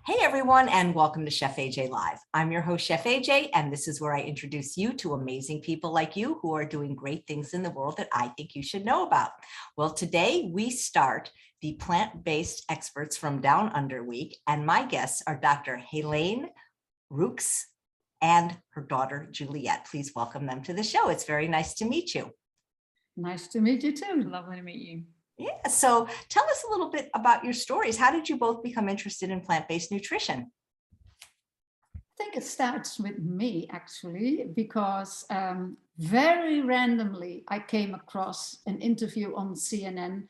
Hey everyone, and welcome to Chef AJ Live. I'm your host, Chef AJ, and this is where I introduce you to amazing people like you who are doing great things in the world that I think you should know about. Well, today we start the plant-based experts from Down Under week, and my guests are Dr. Heleen Roex and her daughter, Juliette. Please welcome them to the show. It's very nice to meet you. Nice to meet you too. Lovely to meet you. Yeah, so tell us a little bit about your stories. How did you both become interested in plant-based nutrition? I think it starts with me actually, because very randomly I came across an interview on CNN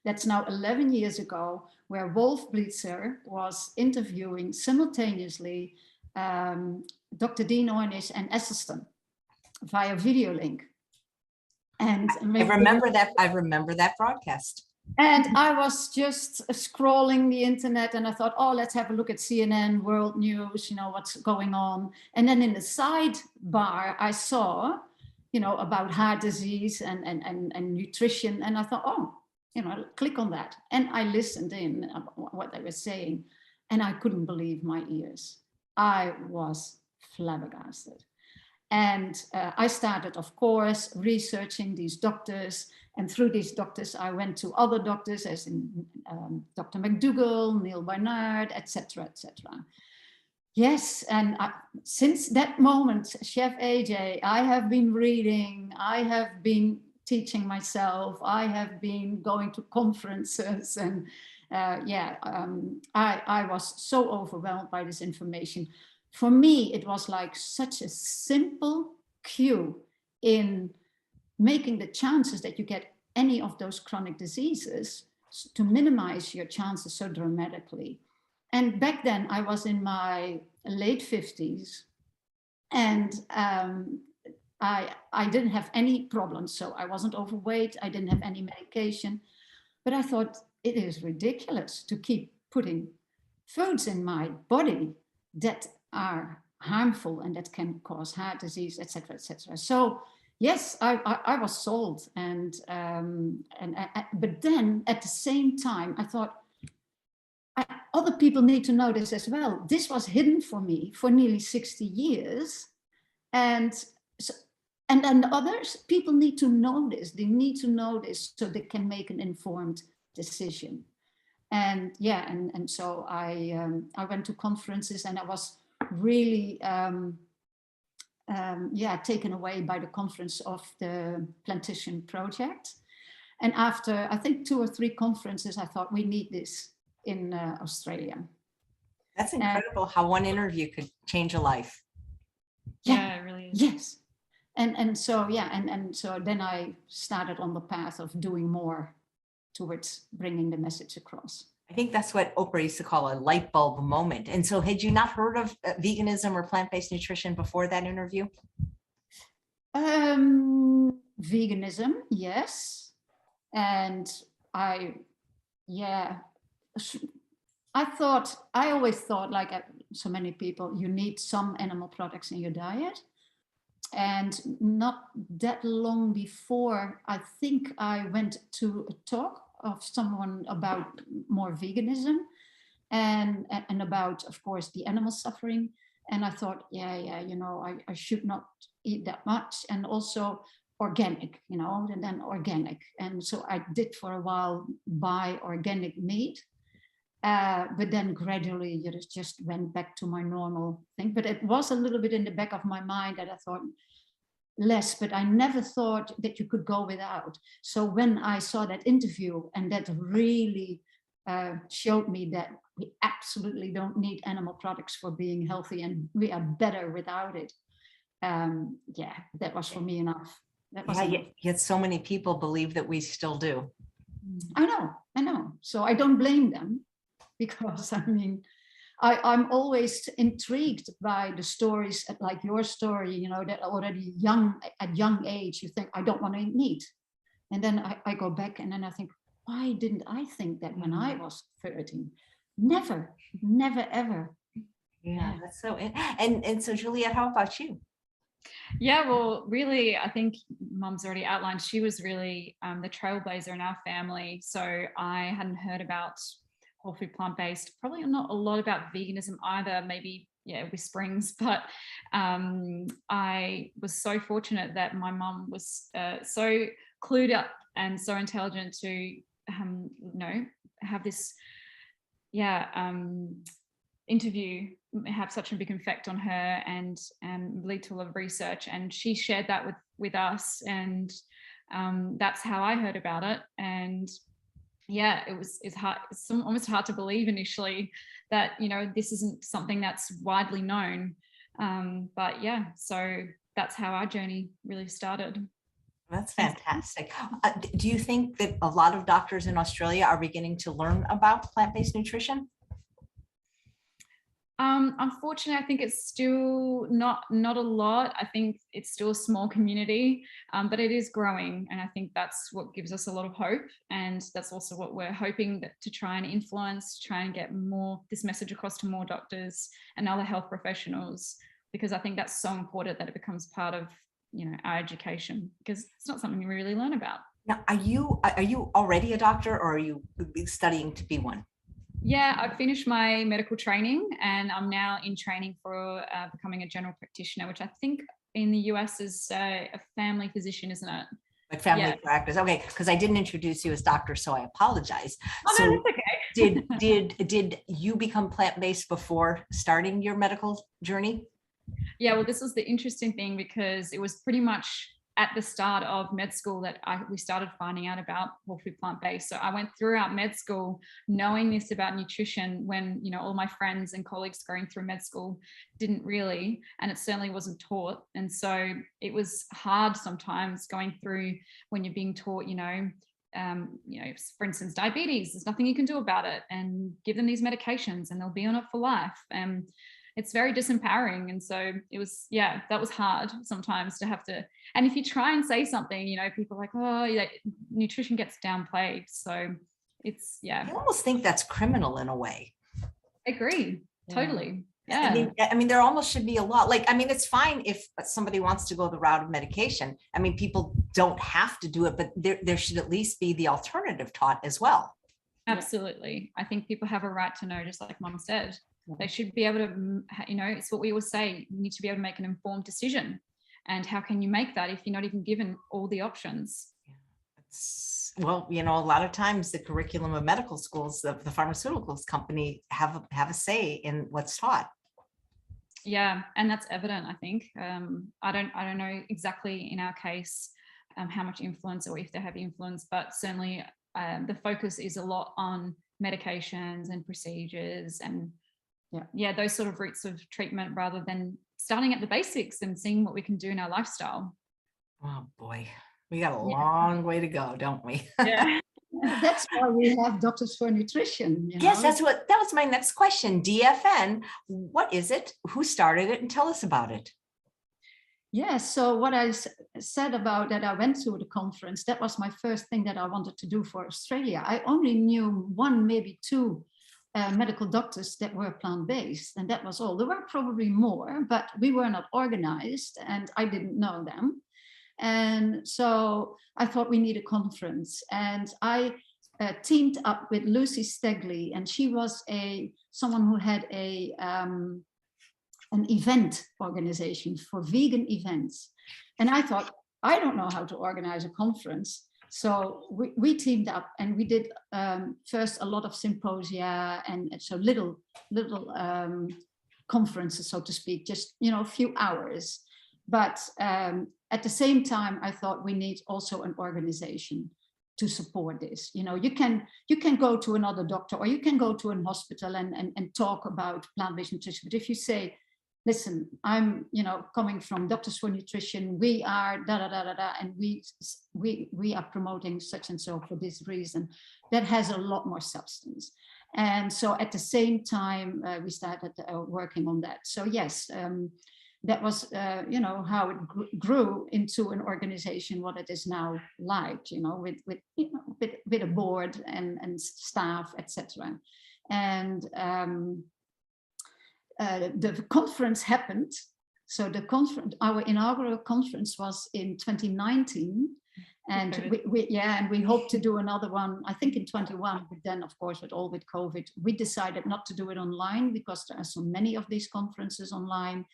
that's now 11 years ago, where Wolf Blitzer was interviewing simultaneously Dr. Dean Ornish and Esselstyn via video link. And I remember that broadcast. And I was just scrolling the internet and I thought, oh, let's have a look at CNN, World News, what's going on. And then in the sidebar, I saw, about heart disease and nutrition. And I thought, oh, click on that. And I listened in what they were saying and I couldn't believe my ears. I was flabbergasted. And I started, of course, researching these doctors. And through these doctors, I went to other doctors, as in Dr. McDougall, Neil Barnard, etc., etc. Yes, and since that moment, Chef AJ, I have been reading, I have been teaching myself, I have been going to conferences, and I was so overwhelmed by this information. For me, it was like such a simple cue in making the chances that you get any of those chronic diseases to minimize your chances so dramatically. And back then I was in my late 50s and I didn't have any problems. So I wasn't overweight, I didn't have any medication, but I thought it is ridiculous to keep putting foods in my body that are harmful and that can cause heart disease, etc., etc. So yes, I was sold, but then at the same time I thought other people need to know this as well. This was hidden for me for nearly 60 years, and then others people need to know this. They need to know this so they can make an informed decision. And and so I went to conferences and I was really taken away by the conference of the Plantation Project. And after I think 2 or 3 conferences, I thought we need this in Australia. That's incredible how one interview could change a life. Yeah, it really is. Yes. And so then I started on the path of doing more towards bringing the message across. I think that's what Oprah used to call a light bulb moment. And so had you not heard of veganism or plant-based nutrition before that interview? Veganism, yes. And I always thought, like so many people, you need some animal products in your diet. And not that long before, I think I went to a talk of someone about more veganism and about, of course, the animal suffering. And I thought, I should not eat that much. And also organic, and then organic. And so I did for a while buy organic meat. But then gradually it just went back to my normal thing. But it was a little bit in the back of my mind that I thought, less, but I never thought that you could go without. So when I saw that interview, and that really showed me that we absolutely don't need animal products for being healthy and we are better without it. That was for me enough. Yet so many people believe that we still do. I know. So I don't blame them, because I'm always intrigued by the stories like your story, that already at young age, you think, I don't want to eat meat. And then I go back and then I think, why didn't I think that when I was 13? Never, ever. Yeah, that's so, and so Juliette, how about you? Yeah, well, really, I think Mum's already outlined, she was really the trailblazer in our family. So I hadn't heard about whole food plant-based. Probably not a lot about veganism either, maybe, yeah, whisperings, but I was so fortunate that my mum was so clued up and so intelligent to, you know, have this, interview have such a big effect on her and lead to a lot of research. And she shared that with us, and that's how I heard about it. And yeah, it's almost hard to believe initially that, you know, this isn't something that's widely known. But yeah, so that's how our journey really started. That's fantastic. Do you think that a lot of doctors in Australia are beginning to learn about plant-based nutrition? Unfortunately, I think it's still not a lot. I think it's still a small community, but it is growing. And I think that's what gives us a lot of hope. And that's also what we're hoping to try and influence, try and get this message across to more doctors and other health professionals, because I think that's so important that it becomes part of, you know, our education, because it's not something we really learn about. Now, are you already a doctor, or are you studying to be one? Yeah, I've finished my medical training and I'm now in training for becoming a general practitioner, which I think in the US is a family physician, isn't it? Like family practice. Okay, because I didn't introduce you as doctor, so I apologize. Oh, so no, that's okay. did you become plant-based before starting your medical journey? Yeah, well, this was the interesting thing, because it was pretty much at the start of med school that we started finding out about whole food plant-based. So I went throughout med school knowing this about nutrition when, you know, all my friends and colleagues going through med school didn't really, and it certainly wasn't taught. And so it was hard sometimes going through when you're being taught, you know, for instance, diabetes, there's nothing you can do about it, and give them these medications and they'll be on it for life. And it's very disempowering. And so it was, that was hard sometimes to have to, and if you try and say something, you know, people are like, oh, yeah, nutrition gets downplayed. So it's, I almost think that's criminal in a way. I agree. Totally. Yeah. I mean, there almost should be a law. Like, I mean, it's fine if somebody wants to go the route of medication. I mean, people don't have to do it, but there should at least be the alternative taught as well. Absolutely. I think people have a right to know, just like Mum said. They should be able to, you know, it's what we always say, you need to be able to make an informed decision. And how can you make that if you're not even given all the options? Well, you know, a lot of times the curriculum of medical schools, the pharmaceuticals company have a say in what's taught. Yeah, and that's evident, I think. I don't know exactly in our case how much influence, or if they have influence, but certainly the focus is a lot on medications and procedures and those sort of routes of treatment, rather than starting at the basics and seeing what we can do in our lifestyle. Oh boy, we got a long way to go, don't we? Yeah. That's why we have doctors for nutrition. Yes, that was my next question. DFN, what is it? Who started it? And tell us about it. Yeah, so what I said about that, I went to the conference, that was my first thing that I wanted to do for Australia. I only knew one, maybe two medical doctors that were plant-based, and that was all. There were probably more, but we were not organized and I didn't know them. And so I thought we need a conference, and I teamed up with Lucy Stegley, and she was someone who had an event organization for vegan events. And I thought, I don't know how to organize a conference. So we teamed up and we did first a lot of symposia and so little conferences, so to speak, just, you know, a few hours. But at the same time, I thought we need also an organization to support this. You know, you can go to another doctor, or you can go to an hospital and talk about plant-based nutrition. But if you say, listen, I'm, you know, coming from Doctors for Nutrition, we are and we are promoting such and so for this reason, that has a lot more substance. And so at the same time, we started working on that. So yes, that was, you know, how it grew into an organization, what it is now like, you know, with a board and staff, etc. And the conference happened. So our inaugural conference was in 2019, And we hope to do another one, I think in 21, but then of course with COVID, we decided not to do it online because there are so many of these conferences online,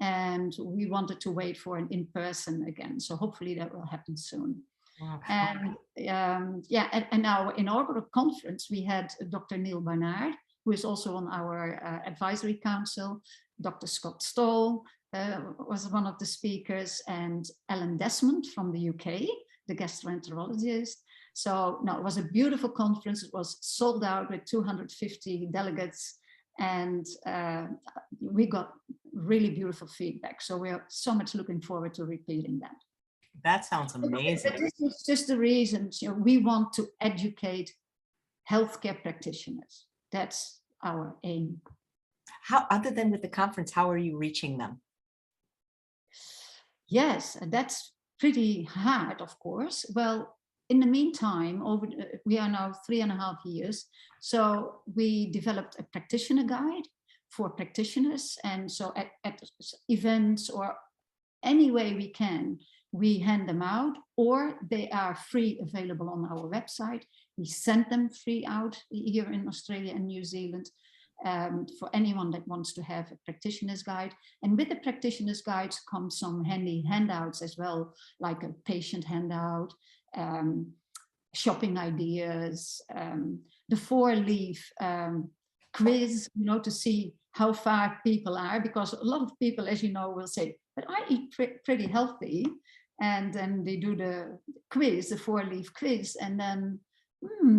and we wanted to wait for an in-person again. So hopefully that will happen soon. Wow. And and our inaugural conference, we had Dr. Neil Barnard, who is also on our advisory council. Dr. Scott Stoll was one of the speakers, and Ellen Desmond from the UK, the gastroenterologist. So no, it was a beautiful conference. It was sold out with 250 delegates, and we got really beautiful feedback. So we're so much looking forward to repeating that. That sounds amazing. This is just the reason, we want to educate healthcare practitioners. That's our aim. How, other than with the conference, how are you reaching them? Yes, that's pretty hard, of course. Well, in the meantime, we are now 3.5 years. So we developed a practitioner guide for practitioners. And so at events or any way we can, we hand them out, or they are free available on our website. We send them free out here in Australia and New Zealand for anyone that wants to have a practitioner's guide. And with the practitioner's guides come some handy handouts as well, like a patient handout, shopping ideas, the 4-leaf quiz, to see how far people are, because a lot of people, as you know, will say, but I eat pretty healthy. And then they do the quiz, the 4-leaf quiz, and then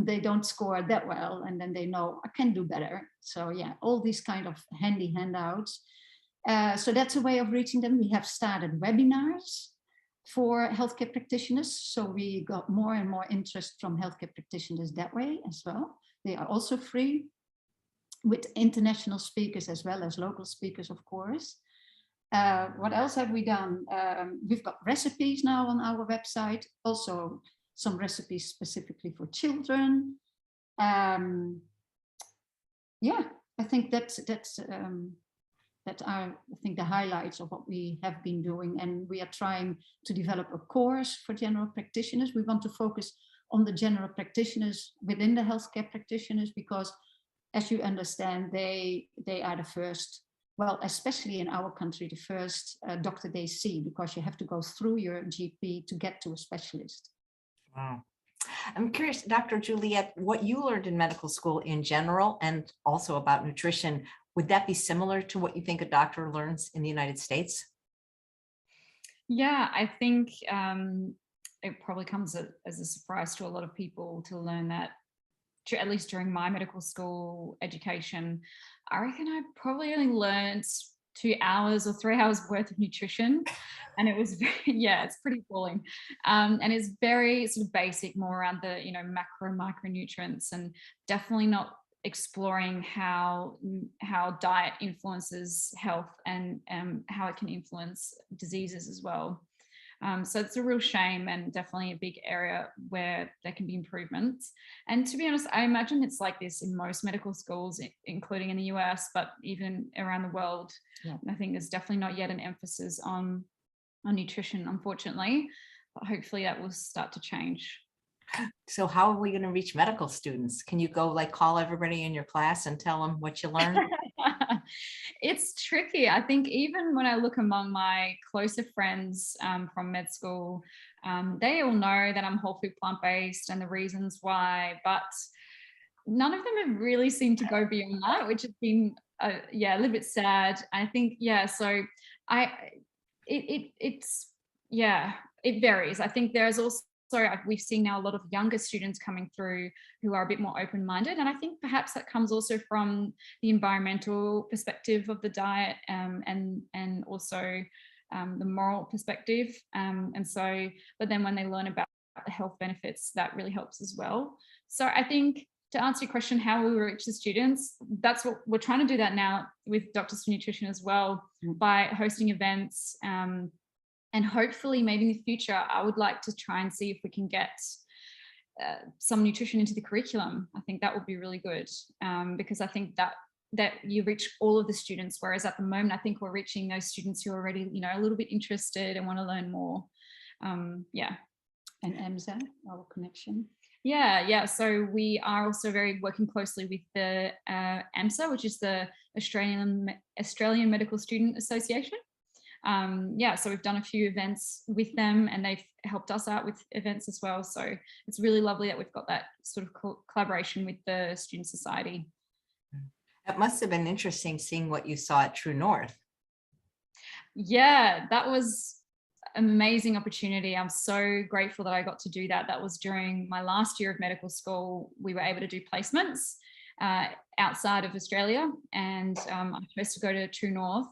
they don't score that well. And then they know I can do better. So yeah, all these kind of handy handouts. So that's a way of reaching them. We have started webinars for healthcare practitioners. So we got more and more interest from healthcare practitioners that way as well. They are also free, with international speakers as well as local speakers, of course. What else have we done? We've got recipes now on our website, also some recipes specifically for children. I think that are, I think, the highlights of what we have been doing. And we are trying to develop a course for general practitioners. We want to focus on the general practitioners within the healthcare practitioners, because as you understand, they are the first, well, especially in our country, the first doctor they see, because you have to go through your GP to get to a specialist. Wow. I'm curious, Dr. Juliette, what you learned in medical school in general and also about nutrition, would that be similar to what you think a doctor learns in the United States? Yeah, I think it probably comes as a surprise to a lot of people to learn that, at least during my medical school education, I reckon I probably only learned 2 hours or 3 hours worth of nutrition. And it was, it's pretty appalling. And it's very sort of basic, more around the, macro, micronutrients, and definitely not exploring how diet influences health and how it can influence diseases as well. So it's a real shame, and definitely a big area where there can be improvements. And to be honest, I imagine it's like this in most medical schools, including in the US, but even around the world. Yeah. I think there's definitely not yet an emphasis on nutrition, unfortunately, but hopefully that will start to change. So how are we going to reach medical students? Can you go call everybody in your class and tell them what you learned? It's tricky. I think even when I look among my closer friends from med school, they all know that I'm whole food plant-based and the reasons why, but none of them have really seemed to go beyond that, which has been a little bit sad. I think, so it varies. I think there's also, we've seen now a lot of younger students coming through who are a bit more open-minded. And I think perhaps that comes also from the environmental perspective of the diet and also the moral perspective. But then when they learn about the health benefits, that really helps as well. So I think, to answer your question, how we reach the students, that's what we're trying to do that now with Doctors for Nutrition as well, by hosting events. And hopefully maybe in the future, I would like to try and see if we can get some nutrition into the curriculum. I think that would be really good, because I think that you reach all of the students, whereas at the moment, I think we're reaching those students who are already, a little bit interested and want to learn more. And EMSA, our connection. Yeah. So we are also working closely with the AMSA, which is the Australian Medical Student Association. So we've done a few events with them, and they've helped us out with events as well. So it's really lovely that we've got that sort of collaboration with the Student Society. It must have been interesting seeing what you saw at True North. Yeah, that was an amazing opportunity. I'm so grateful that I got to do that. That was during my last year of medical school. We were able to do placements outside of Australia, and I chose to go to True North.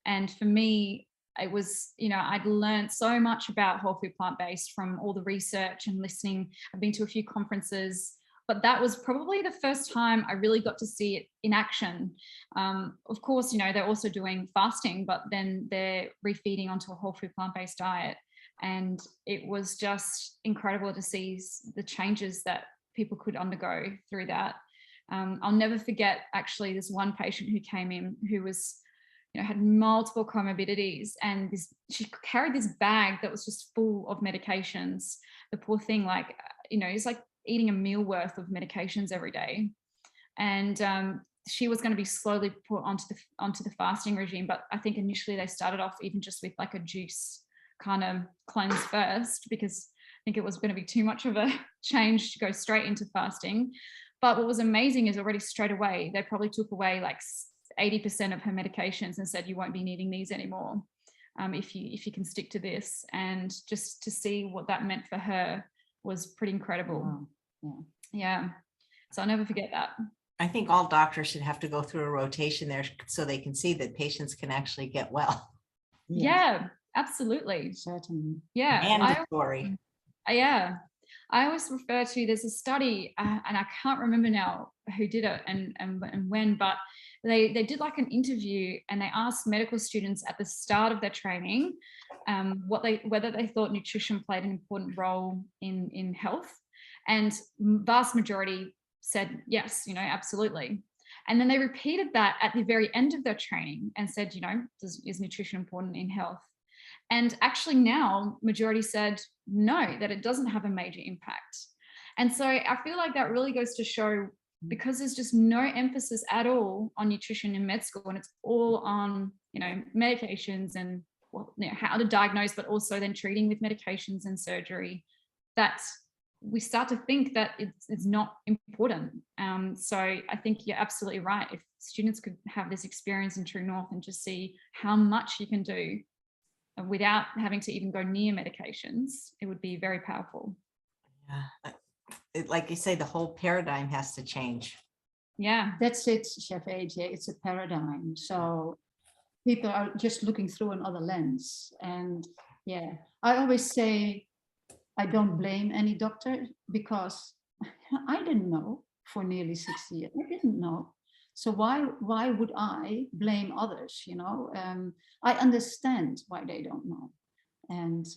And for me, it was, I'd learned so much about whole food plant-based from all the research and listening. I've been to a few conferences, but that was probably the first time I really got to see it in action. Of course, they're also doing fasting, but then they're refeeding onto a whole food plant-based diet. And it was just incredible to see the changes that people could undergo through that. I'll never forget, actually, this one patient who came in who was, had multiple comorbidities, and she carried this bag that was just full of medications. The poor thing, it's like eating a meal worth of medications every day. And she was going to be slowly put onto the fasting regime. But I think initially they started off even just with like a juice kind of cleanse first, because I think it was going to be too much of a change to go straight into fasting. But what was amazing is already straight away, they probably took away like 80% of her medications and said, you won't be needing these anymore if you can stick to this. And just to see what that meant for her was pretty incredible. Wow. Yeah. So I'll never forget that. I think all doctors should have to go through a rotation there so they can see that patients can actually get well. Yeah, absolutely. Certainly. Yeah. Mandatory. I always refer to, there's a study, and I can't remember now who did it and when, but they did like an interview, and they asked medical students at the start of their training whether they thought nutrition played an important role in health, and vast majority said yes, absolutely. And then they repeated that at the very end of their training and said, is nutrition important in health? And actually now majority said no, that it doesn't have a major impact. And so I feel like that really goes to show, because there's just no emphasis at all on nutrition in med school, and it's all on, medications and how to diagnose, but also then treating with medications and surgery, that we start to think that it's not important. So I think you're absolutely right. If students could have this experience in True North and just see how much you can do without having to even go near medications, it would be very powerful. Yeah. Like you say, the whole paradigm has to change. Yeah. That's it, Chef AJ. It's a paradigm. So people are just looking through another lens. And yeah, I always say I don't blame any doctor, because I didn't know for nearly 60 years. I didn't know. So why would I blame others? I understand why they don't know. And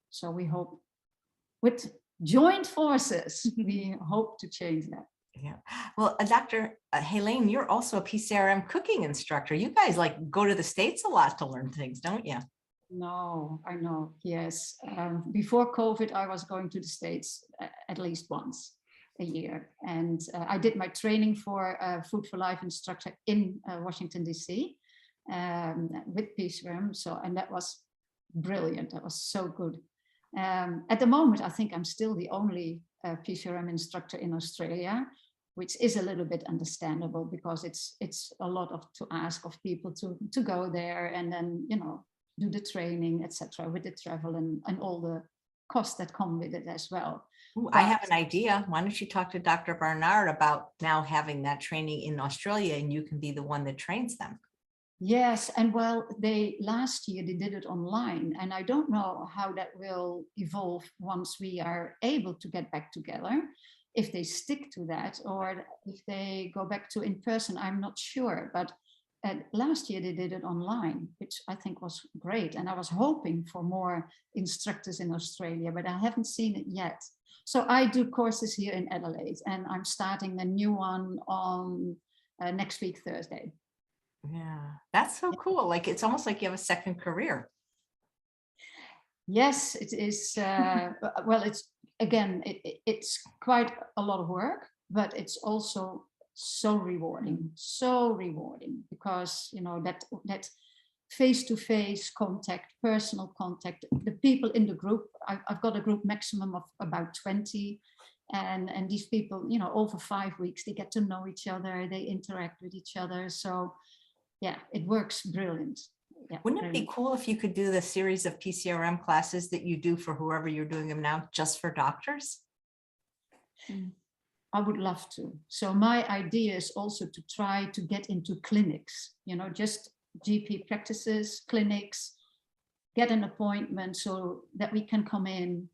so we hope with joint forces, we hope to change that. Yeah. Well, Dr. Heleen, you're also a PCRM cooking instructor. You guys go to the States a lot to learn things, don't you? No, I know. Yes. Before COVID, I was going to the States at least once a year. And I did my training for Food for Life instructor in Washington, DC with PCRM. And that was brilliant. That was so good. At the moment, I think I'm still the only PCRM instructor in Australia, which is a little bit understandable, because it's a lot to ask of people to go there and then, do the training, etc., with the travel and all the costs that come with it as well. Ooh, I have an idea. Why don't you talk to Dr. Barnard about now having that training in Australia, and you can be the one that trains them? Yes, and last year they did it online, and I don't know how that will evolve once we are able to get back together, if they stick to that or if they go back to in person, I'm not sure. But last year they did it online, which I think was great. And I was hoping for more instructors in Australia, but I haven't seen it yet. So I do courses here in Adelaide, and I'm starting a new one on next week, Thursday. Yeah, that's so cool. It's almost like you have a second career. Yes, it is. Well, it's quite a lot of work, but it's also so rewarding, because that face-to-face contact, personal contact, the people in the group. I've got a group maximum of about 20, and these people, over 5 weeks, they get to know each other, they interact with each other. So yeah, it works brilliant. Yeah, wouldn't it be cool if you could do the series of PCRM classes that you do for whoever you're doing them now, just for doctors? I would love to. So my idea is also to try to get into clinics, just GP practices, clinics, get an appointment so that we can come in,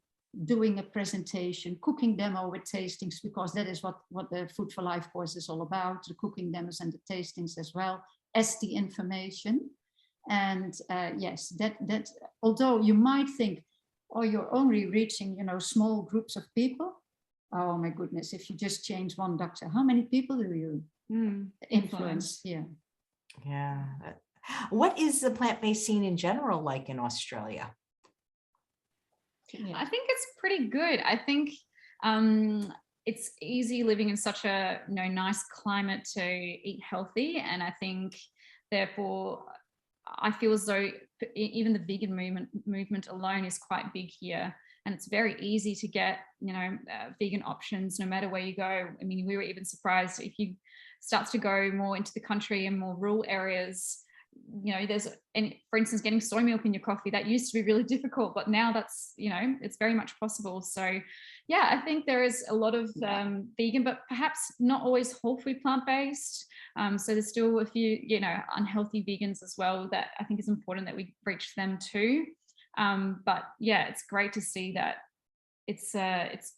doing a presentation, cooking demo with tastings, because that is what the Food for Life course is all about, the cooking demos and the tastings as well as the information. And yes, that although you might think, oh, you're only reaching, small groups of people. Oh my goodness, if you just change one doctor, how many people do you influence? Yeah. Yeah. What is the plant-based scene in general like in Australia? I think it's pretty good. I think it's easy living in such a nice climate to eat healthy, and I think therefore I feel as though even the vegan movement alone is quite big here, and it's very easy to get vegan options no matter where you go. I mean, we were even surprised if you start to go more into the country and more rural areas. For instance, getting soy milk in your coffee, that used to be really difficult, but now that's, it's very much possible. So yeah, I think there is a lot of vegan, but perhaps not always whole food plant-based. So there's still a few, unhealthy vegans as well that I think is important that we reach them too. But yeah, it's great to see that it's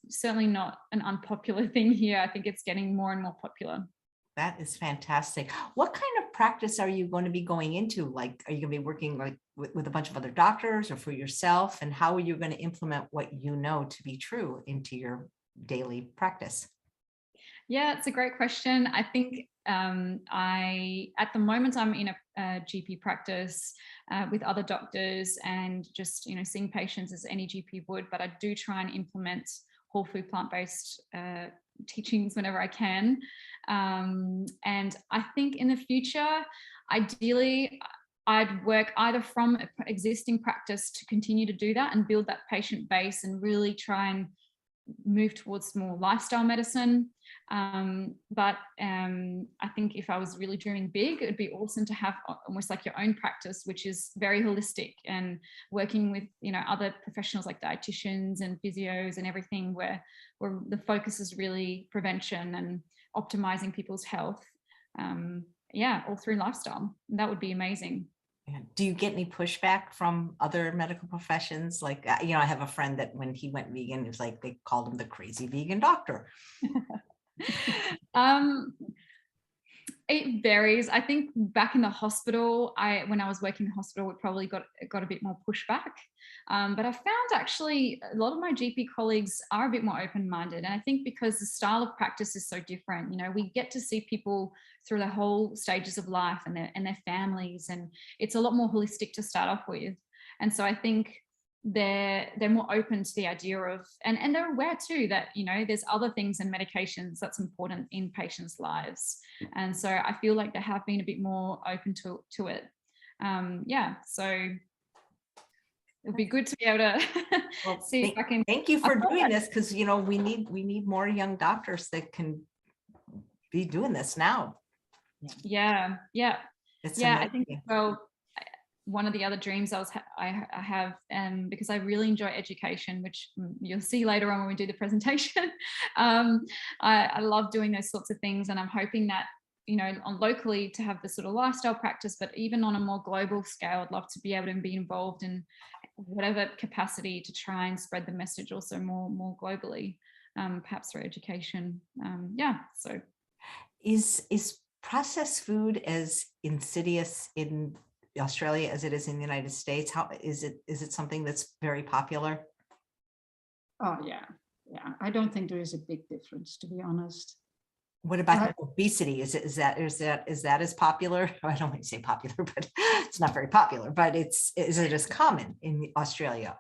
certainly not an unpopular thing here. I think it's getting more and more popular. That is fantastic. What kind of practice are you going to be going into? Like, are you going to be working like with a bunch of other doctors or for yourself? And how are you going to implement what you know to be true into your daily practice? Yeah, it's a great question. I think at the moment I'm in a GP practice with other doctors and just seeing patients as any GP would, but I do try and implement whole food plant-based teachings whenever I can. And I think in the future, ideally, I'd work either from an existing practice to continue to do that and build that patient base and really try and move towards more lifestyle medicine. But I think if I was really dreaming big, it'd be awesome to have almost like your own practice, which is very holistic and working with, other professionals like dietitians and physios and everything where the focus is really prevention and optimizing people's health. All through lifestyle. And that would be amazing. Do you get any pushback from other medical professions? Like, I have a friend that when he went vegan, it was like they called him the crazy vegan doctor. It varies. I think back in the hospital, when I was working in the hospital, we probably got a bit more pushback. But I found actually a lot of my GP colleagues are a bit more open-minded. And I think because the style of practice is so different, we get to see people through the whole stages of life and their families. And it's a lot more holistic to start off with. And so I think they're more open to the idea of, and they're aware too that, there's other things and medications that's important in patients' lives. And so I feel like they have been a bit more open to it. So it'd be good to be able to see if I can. Thank you for doing this, because, we need more young doctors that can be doing this now. Yeah. It's amazing. I think, one of the other dreams I have, because I really enjoy education, which you'll see later on when we do the presentation. I love doing those sorts of things, and I'm hoping that, on locally to have this sort of lifestyle practice, but even on a more global scale, I'd love to be able to be involved in whatever capacity to try and spread the message also more globally, perhaps through education. So. Is processed food as insidious in Australia as it is in the United States? How is it something that's very popular? Oh yeah. I don't think there is a big difference, to be honest. What about obesity? Is that as popular? I don't want to say popular, but it's not very popular. But is it as common in Australia?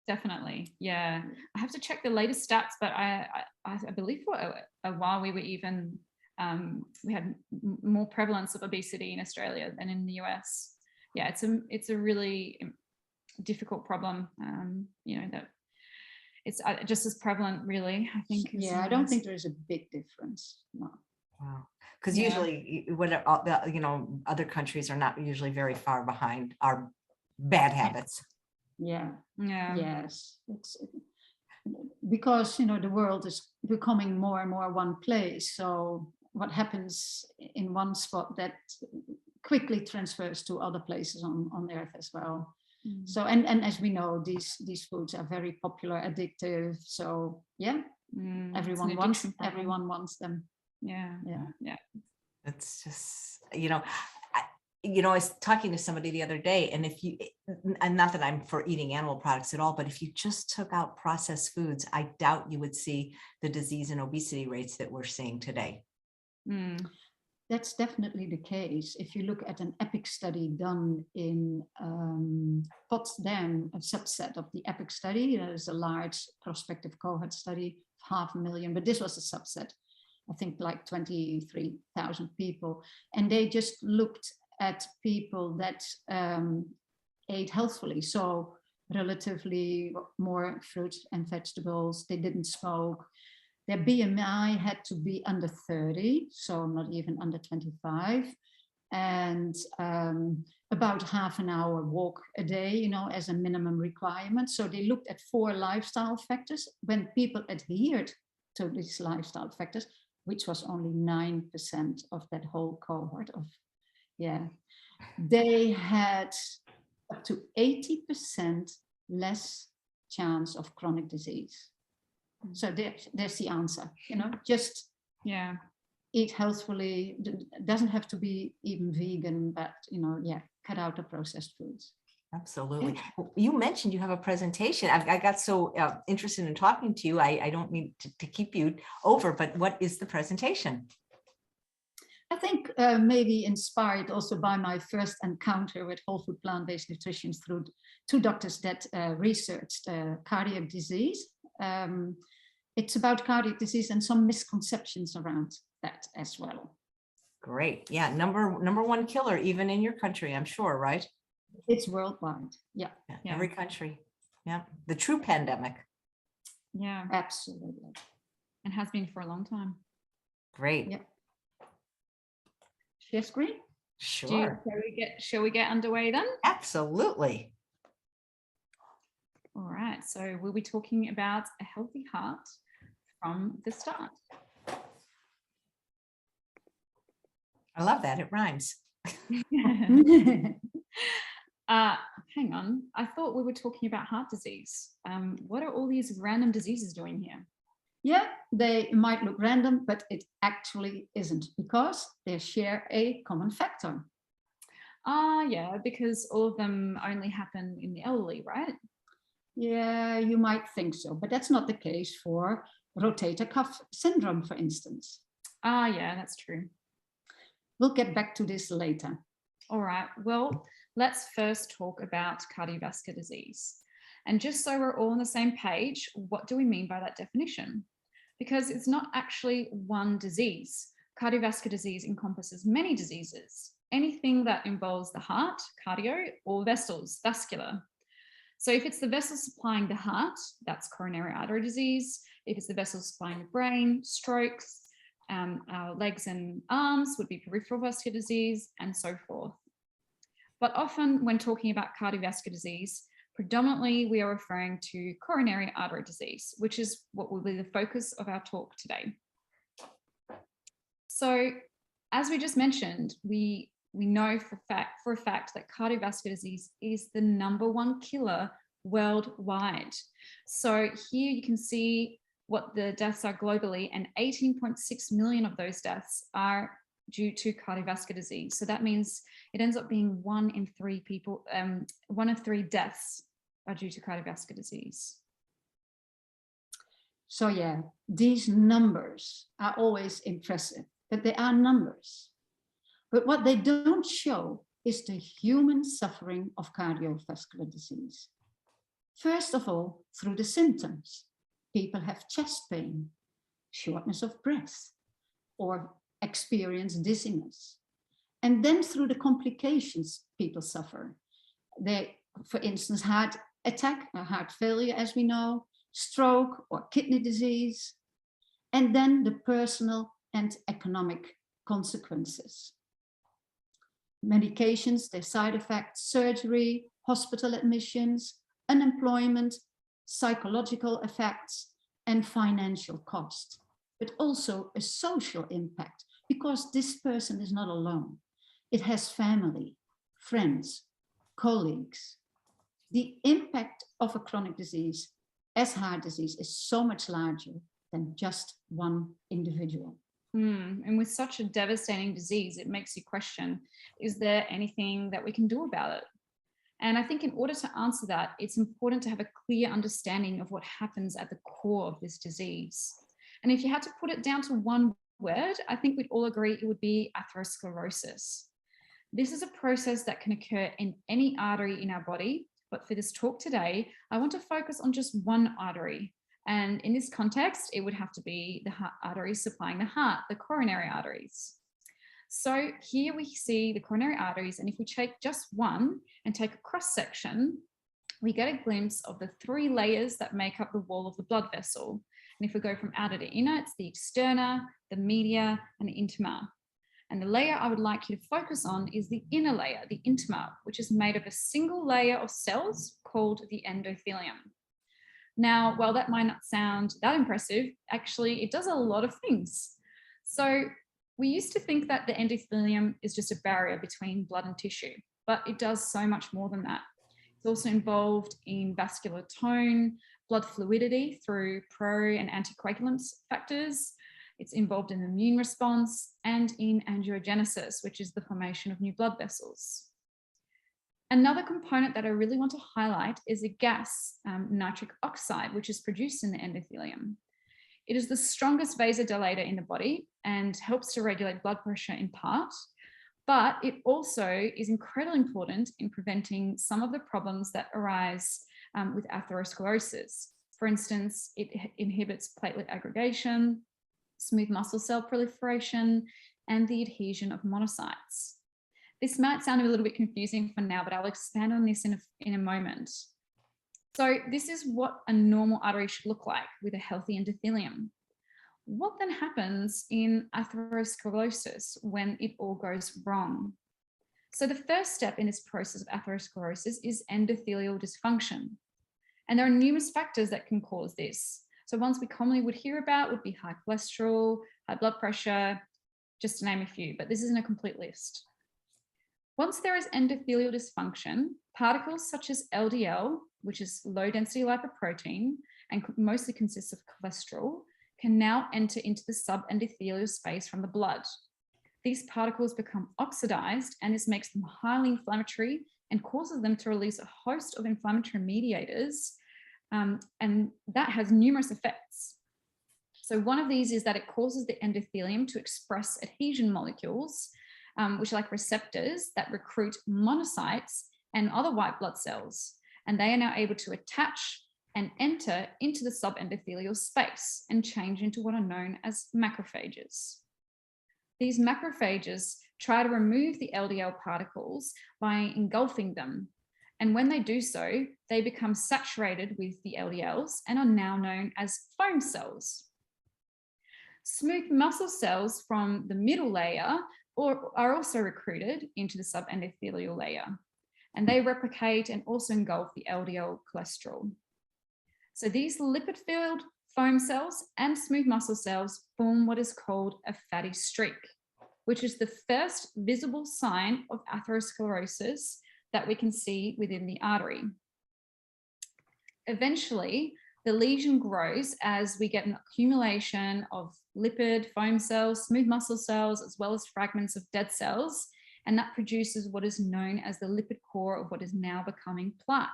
Definitely. Yeah. I have to check the latest stats, but I believe for a while we were even, we had more prevalence of obesity in Australia than in the US. Yeah, it's a really difficult problem, you know, that it's just as prevalent, really, I think. Yeah, I don't think there is a big difference. No. Wow. Because Yeah. usually, you know, other countries are not usually very far behind our bad habits. Yeah. Yeah. Yes. It's because, you know, the world is becoming more and more one place. So what happens in one spot that quickly transfers to other places on Earth as well. So, and as we know, these foods are very popular, addictive. So yeah, everyone wants them. Yeah. Yeah. Yeah. It's just, you know, I was talking to somebody the other day, and if you, and not that I'm for eating animal products at all, but if you just took out processed foods, I doubt you would see the disease and obesity rates that we're seeing today. That's definitely the case. If you look at an EPIC study done in Potsdam, a subset of the EPIC study, there's a large prospective cohort study, 500,000, but this was a subset, I think like 23,000 people. And they just looked at people that ate healthfully. So relatively more fruit and vegetables. They didn't smoke. Their BMI had to be under 30, so not even under 25. And about half an hour walk a day, you know, as a minimum requirement. So they looked at 4 lifestyle factors. When people adhered to these lifestyle factors, which was only 9% of that whole cohort of, they had up to 80% less chance of chronic disease. So there's the answer, you know, just eat healthfully. It doesn't have to be even vegan, but, you know, cut out the processed foods. Absolutely. You mentioned you have a presentation. I got so interested in talking to you. I don't mean to keep you over, but what is the presentation? I think maybe inspired also by my first encounter with whole food plant-based nutrition through 2 doctors that researched cardiac disease. It's about cardiac disease and some misconceptions around that as well. Great. Yeah. Number 1 killer, even in your country, I'm sure, right? It's worldwide. Yeah. Every country. Yeah. The true pandemic. Yeah. Absolutely. And has been for a long time. Great. Yeah. Share screen? Sure. Shall we get underway then? Absolutely. All right. So we'll be talking about a healthy heart from the start. I love that. It rhymes. Hang on. I thought we were talking about heart disease. What are all these random diseases doing here? Yeah, they might look random, but it actually isn't, because they share a common factor. Yeah, because all of them only happen in the elderly, right? Yeah, you might think so, but that's not the case for rotator cuff syndrome, for instance. Yeah, that's true. We'll get back to this later. All right, well, let's first talk about cardiovascular disease. And just so we're all on the same page, what do we mean by that definition? Because it's not actually one disease. Cardiovascular disease encompasses many diseases, anything that involves the heart, cardio, or vessels, vascular. So if it's the vessel supplying the heart, that's coronary artery disease. If it's the vessel supplying the brain, strokes, our legs and arms would be peripheral vascular disease, and so forth. But often when talking about cardiovascular disease, predominantly we are referring to coronary artery disease, which is what will be the focus of our talk today. So as we just mentioned, we know for a fact that cardiovascular disease is the #1 killer worldwide. So here you can see what the deaths are globally, and 18.6 million of those deaths are due to cardiovascular disease. So that means it ends up being 1 in 3 people, 1 of 3 deaths are due to cardiovascular disease. So yeah, these numbers are always impressive, but they are numbers. But what they don't show is the human suffering of cardiovascular disease. First of all, through the symptoms. People have chest pain, shortness of breath, or experience dizziness. And then through the complications people suffer. They, for instance, heart attack, or heart failure, as we know, stroke or kidney disease, and then the personal and economic consequences. Medications, their side effects, surgery, hospital admissions, unemployment, psychological effects, and financial cost, but also a social impact, because this person is not alone. It has family, friends, colleagues. The impact of a chronic disease as heart disease is so much larger than just one individual. And with such a devastating disease, it makes you question, is there anything that we can do about it? And I think in order to answer that, it's important to have a clear understanding of what happens at the core of this disease. And if you had to put it down to one word, I think we'd all agree it would be atherosclerosis. This is a process that can occur in any artery in our body, but for this talk today, I want to focus on just one artery. And in this context, it would have to be the heart arteries supplying the heart, the coronary arteries. So here we see the coronary arteries, and if we take just one and take a cross section, we get a glimpse of the three layers that make up the wall of the blood vessel. And if we go from outer to inner, it's the externa, the media, and the intima. And the layer I would like you to focus on is the inner layer, the intima, which is made of a single layer of cells called the endothelium. Now, while that might not sound that impressive, actually it does a lot of things. So we used to think that the endothelium is just a barrier between blood and tissue, but it does so much more than that. It's also involved in vascular tone, blood fluidity through pro and anticoagulant factors. It's involved in the immune response and in angiogenesis, which is the formation of new blood vessels. Another component that I really want to highlight is a gas, nitric oxide, which is produced in the endothelium. It is the strongest vasodilator in the body and helps to regulate blood pressure in part, but it also is incredibly important in preventing some of the problems that arise with atherosclerosis. For instance, it inhibits platelet aggregation, smooth muscle cell proliferation, and the adhesion of monocytes. This might sound a little bit confusing for now, but I'll expand on this in a moment. So this is what a normal artery should look like with a healthy endothelium. What then happens in atherosclerosis when it all goes wrong? So the first step in this process of atherosclerosis is endothelial dysfunction. And there are numerous factors that can cause this. So ones we commonly would hear about would be high cholesterol, high blood pressure, just to name a few, but this isn't a complete list. Once there is endothelial dysfunction, particles such as LDL, which is low density lipoprotein and mostly consists of cholesterol, can now enter into the subendothelial space from the blood. These particles become oxidized, and this makes them highly inflammatory and causes them to release a host of inflammatory mediators, and that has numerous effects. So one of these is that it causes the endothelium to express adhesion molecules, which are like receptors that recruit monocytes and other white blood cells. And they are now able to attach and enter into the subendothelial space and change into what are known as macrophages. These macrophages try to remove the LDL particles by engulfing them. And when they do so, they become saturated with the LDLs and are now known as foam cells. Smooth muscle cells from the middle layer are also recruited into the subendothelial layer, and they replicate and also engulf the LDL cholesterol. So these lipid-filled foam cells and smooth muscle cells form what is called a fatty streak, which is the first visible sign of atherosclerosis that we can see within the artery. Eventually, the lesion grows as we get an accumulation of lipid, foam cells, smooth muscle cells, as well as fragments of dead cells, and that produces what is known as the lipid core of what is now becoming plaque.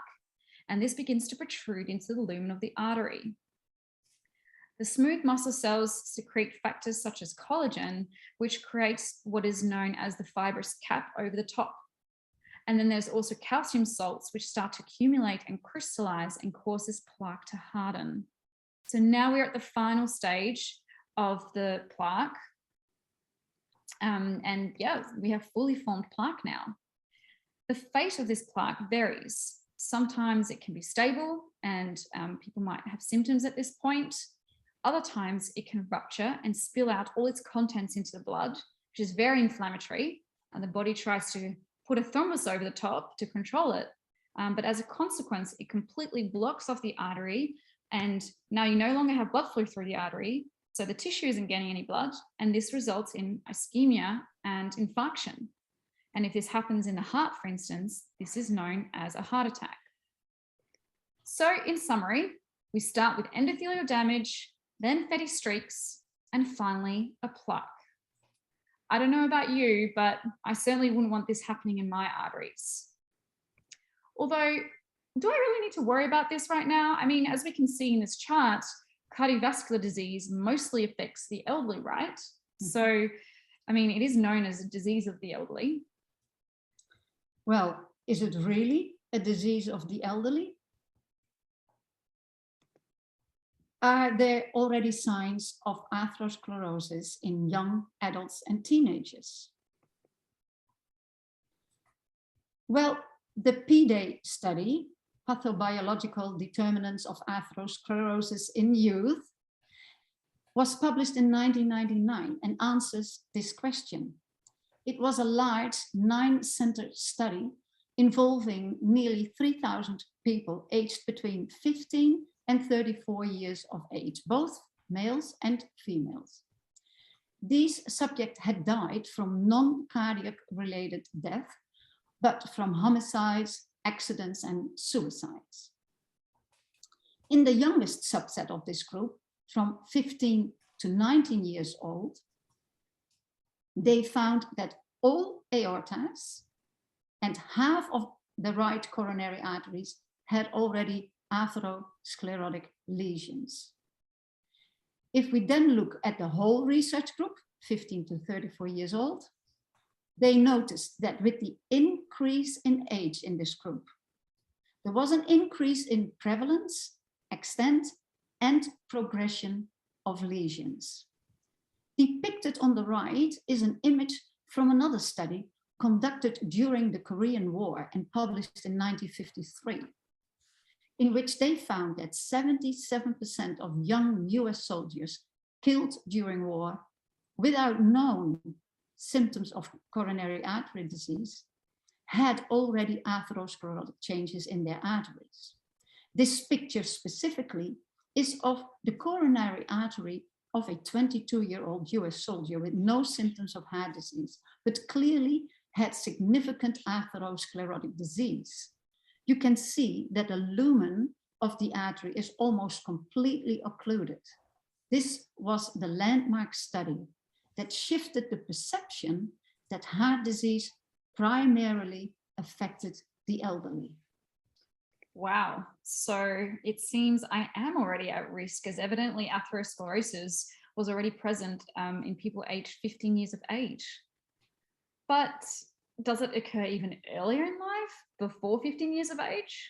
And this begins to protrude into the lumen of the artery. The smooth muscle cells secrete factors such as collagen, which creates what is known as the fibrous cap over the top. And then there's also calcium salts, which start to accumulate and crystallize and causes plaque to harden. So now we're at the final stage of the plaque. And yeah, we have fully formed plaque now. The fate of this plaque varies. Sometimes it can be stable and people might have symptoms at this point. Other times it can rupture and spill out all its contents into the blood, which is very inflammatory. And the body tries to put a thrombus over the top to control it. But as a consequence, it completely blocks off the artery. And now you no longer have blood flow through the artery. So the tissue isn't getting any blood. And this results in ischemia and infarction. And if this happens in the heart, for instance, this is known as a heart attack. So in summary, we start with endothelial damage, then fatty streaks, and finally a plaque. I don't know about you, but I certainly wouldn't want this happening in my arteries. Although, do I really need to worry about this right now? I mean, as we can see in this chart, cardiovascular disease mostly affects the elderly, right? So, I mean, it is known as a disease of the elderly. Well, is it really a disease of the elderly? Are there already signs of atherosclerosis in young adults and teenagers? Well, the PDAY study, Pathobiological Determinants of Atherosclerosis in Youth, was published in 1999 and answers this question. It was a large 9-center study involving nearly 3,000 people aged between 15 and 34 years of age, both males and females. These subjects had died from non-cardiac related death, but from homicides, accidents, and suicides. In the youngest subset of this group, from 15 to 19 years old, they found that all aortas and half of the right coronary arteries had already atherosclerotic lesions. If we then look at the whole research group, 15 to 34 years old, they noticed that with the increase in age in this group, there was an increase in prevalence, extent, and progression of lesions. Depicted on the right is an image from another study conducted during the Korean War and published in 1953, in which they found that 77% of young US soldiers killed during war without known symptoms of coronary artery disease had already atherosclerotic changes in their arteries. This picture specifically is of the coronary artery of a 22-year-old US soldier with no symptoms of heart disease, but clearly had significant atherosclerotic disease. You can see that the lumen of the artery is almost completely occluded. This was the landmark study that shifted the perception that heart disease primarily affected the elderly. Wow. So it seems I am already at risk, as evidently atherosclerosis was already present in people aged 15 years of age. But does it occur even earlier in life, before 15 years of age?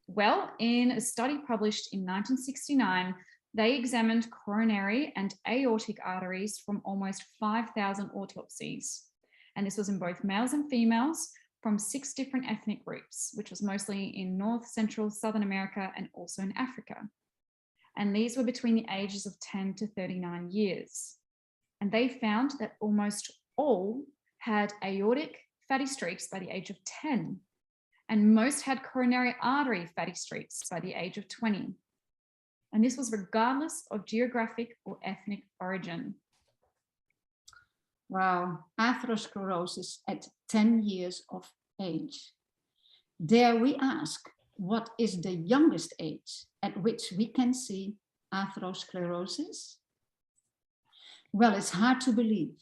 Well, in a study published in 1969, they examined coronary and aortic arteries from almost 5,000 autopsies. And this was in both males and females from 6 different ethnic groups, which was mostly in North, Central, Southern America, and also in Africa. And these were between the ages of 10 to 39 years. And they found that almost all had aortic fatty streaks by the age of 10, and most had coronary artery fatty streaks by the age of 20. And this was regardless of geographic or ethnic origin. Wow, atherosclerosis at 10 years of age. Dare we ask, what is the youngest age at which we can see atherosclerosis? Well, it's hard to believe,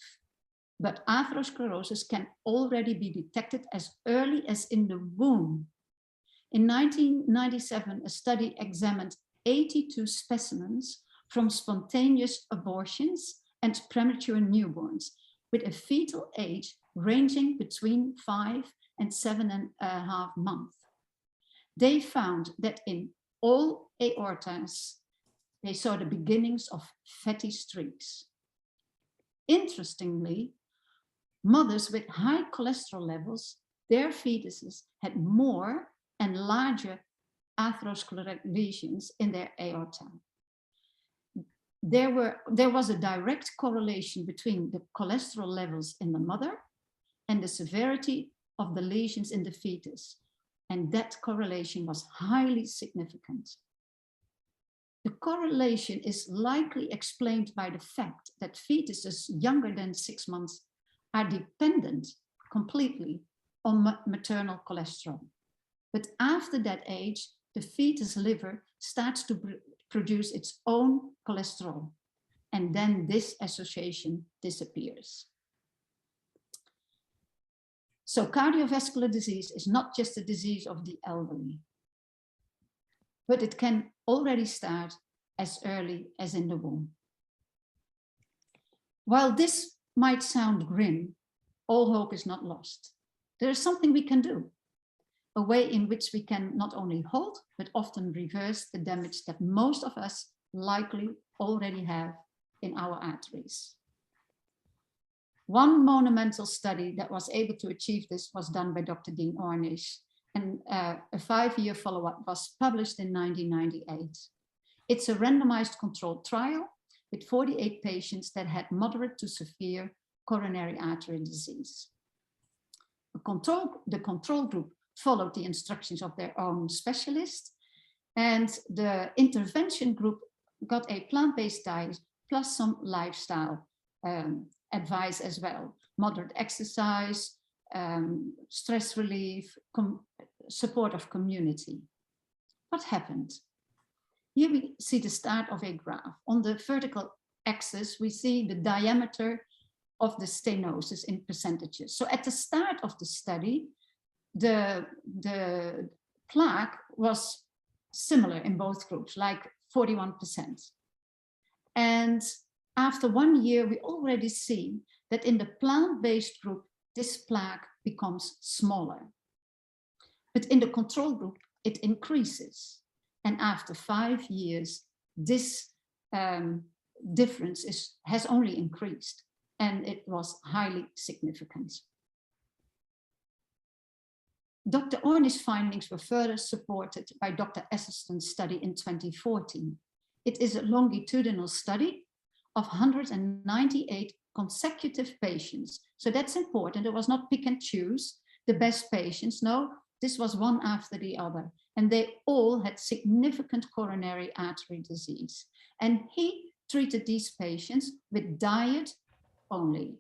but atherosclerosis can already be detected as early as in the womb. In 1997, a study examined 82 specimens from spontaneous abortions and premature newborns, with a fetal age ranging between 5 and 7.5 months. They found that in all aortas, they saw the beginnings of fatty streaks. Interestingly, mothers with high cholesterol levels, their fetuses had more and larger atherosclerotic lesions in their aorta. There was a direct correlation between the cholesterol levels in the mother and the severity of the lesions in the fetus. And that correlation was highly significant. The correlation is likely explained by the fact that fetuses younger than 6 months are dependent completely on maternal cholesterol. But after that age, the fetus liver starts to produce its own cholesterol, and then this association disappears. So cardiovascular disease is not just a disease of the elderly, but it can already start as early as in the womb. While this might sound grim, all hope is not lost. There is something we can do, a way in which we can not only halt, but often reverse the damage that most of us likely already have in our arteries. One monumental study that was able to achieve this was done by Dr. Dean Ornish, and a 5-year follow-up was published in 1998. It's a randomized controlled trial with 48 patients that had moderate to severe coronary artery disease. The control group followed the instructions of their own specialist, and the intervention group got a plant-based diet plus some lifestyle advice as well: moderate exercise, stress relief, support of community. What happened? Here we see the start of a graph. On the vertical axis, we see the diameter of the stenosis in percentages. So at the start of the study, the plaque was similar in both groups, like 41%. And after 1 year, we already see that in the plant-based group, this plaque becomes smaller. But in the control group, it increases. And after 5 years, this difference has only increased, and it was highly significant. Dr. Ornish's findings were further supported by Dr. Esselstyn's study in 2014. It is a longitudinal study of 198 consecutive patients. So that's important. It was not pick and choose the best patients. No, this was one after the other. And they all had significant coronary artery disease. And he treated these patients with diet only.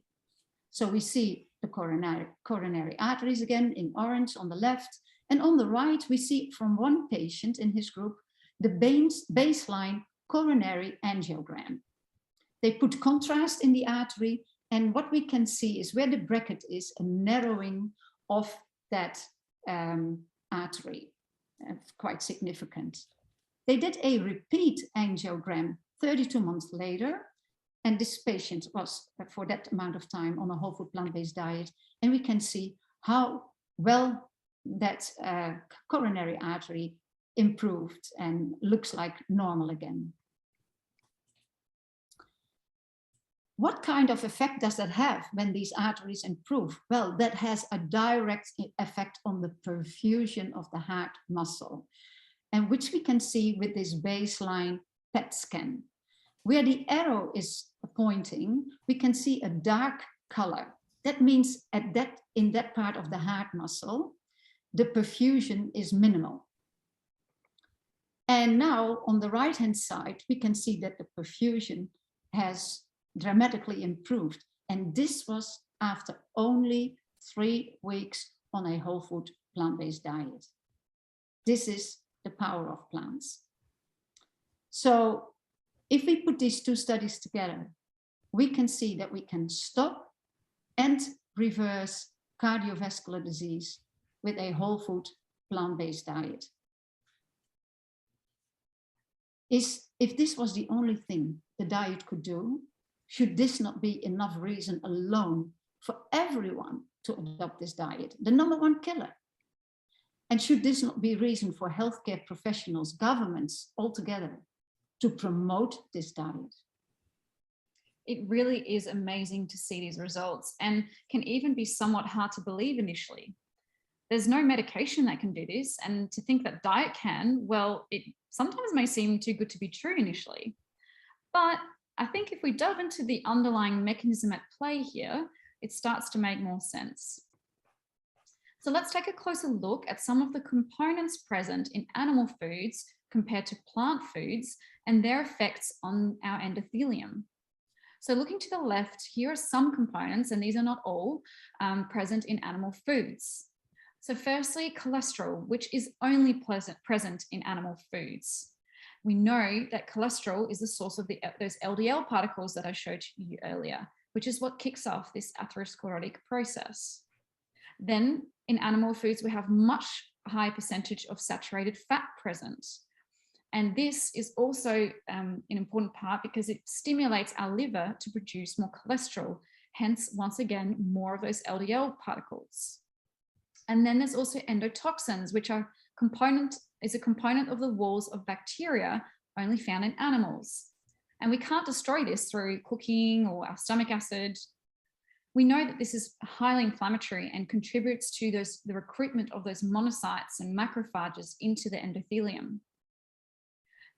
So we see the coronary arteries again in orange on the left. And on the right, we see from one patient in his group, the baseline coronary angiogram. They put contrast in the artery, and what we can see is where the bracket is a narrowing of that artery, quite significant. They did a repeat angiogram 32 months later, and this patient was for that amount of time on a whole food plant-based diet, and we can see how well that coronary artery improved and looks like normal again. What kind of effect does that have when these arteries improve? Well, that has a direct effect on the perfusion of the heart muscle, and which we can see with this baseline PET scan. Where the arrow is pointing, we can see a dark color. That means in that part of the heart muscle, the perfusion is minimal. And now on the right-hand side, we can see that the perfusion has dramatically improved. And this was after only 3 weeks on a whole food plant-based diet. This is the power of plants. So if we put these two studies together, we can see that we can stop and reverse cardiovascular disease with a whole food plant-based diet. If this was the only thing the diet could do, Should this not be enough reason alone for everyone to adopt this diet? The number one killer. And should this not be reason for healthcare professionals, governments altogether to promote this diet? It really is amazing to see these results and can even be somewhat hard to believe initially. There's no medication that can do this, and to think that diet can, well, it sometimes may seem too good to be true initially. But I think if we delve into the underlying mechanism at play here, it starts to make more sense. So let's take a closer look at some of the components present in animal foods compared to plant foods and their effects on our endothelium. So looking to the left, here are some components, and these are not all, present in animal foods. So firstly, cholesterol, which is only present in animal foods. We know that cholesterol is the source of those LDL particles that I showed you earlier, which is what kicks off this atherosclerotic process. Then in animal foods, we have much higher percentage of saturated fat present. And this is also an important part because it stimulates our liver to produce more cholesterol, hence, once again, more of those LDL particles. And then there's also endotoxins, which are a component of the walls of bacteria only found in animals. And we can't destroy this through cooking or our stomach acid. We know that this is highly inflammatory and contributes to the recruitment of those monocytes and macrophages into the endothelium.